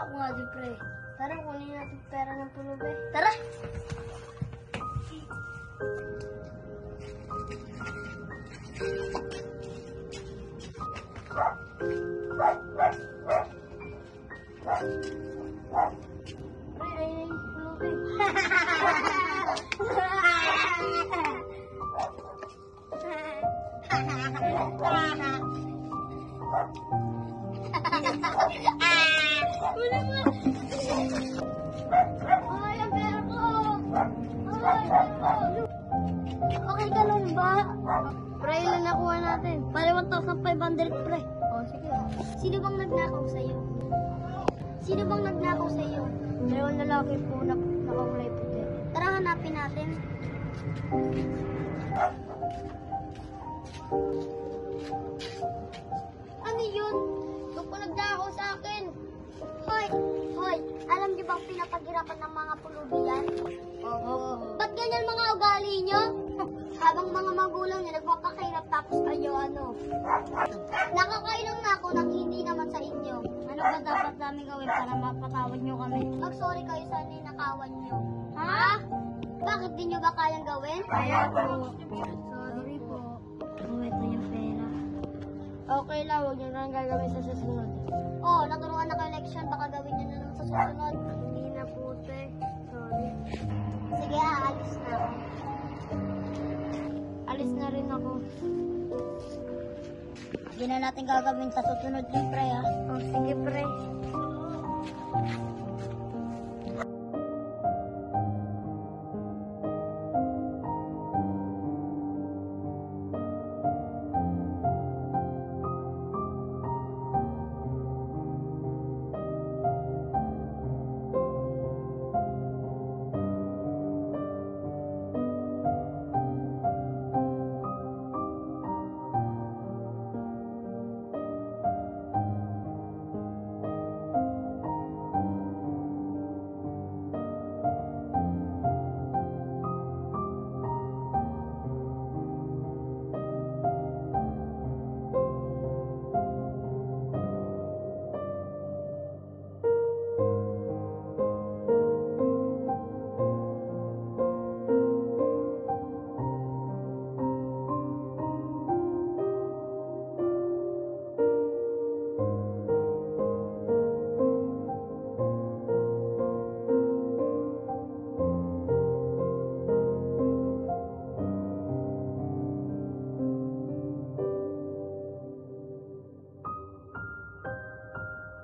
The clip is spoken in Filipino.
Ako nga din, pre. Tara, kunin natin pera ng pulubi. Tara! Pre, ayun yung pulubi. Ay, ang pera ko! Ay, okay ka lang ba? Pre, yun na nakuha natin. Pare 1,500, pre. O, sige. Sino bang nagnakaw sa'yo? Sino bang nagnakaw sa'yo? Dalawang lalaki po na nakakulay puti. Tara, hanapin natin. Ano yun? Doon po nagnakaw sa akin. Hoy! Hoy! Alam niyo bang pinapaghirapan ng mga pulubi yan? Oo. Ba't ganyan mga ugali niyo? Habang mga magulang niyo nagpapakahirap tapos kayo ano? Nakakailang na ako nang hindi naman sa inyo. Ano ba dapat namin gawin para mapatawad niyo kami? Mag-sorry kayo sa ninakawan niyo. Ha? Bakit di niyo ba kayang gawin? Kaya po. Sorry po. Oh, ito yung pera. Okay lang, huwag niyo nang gagawin sa susunod. Oh, naturuan na kayo leksyon, baka gawin niyo na lang sa susunod. Hindi na po, te. Sorry. Sige, aalis na ako. Alis na rin ako. Hindi na natin gagawin sa susunod, pre, ha?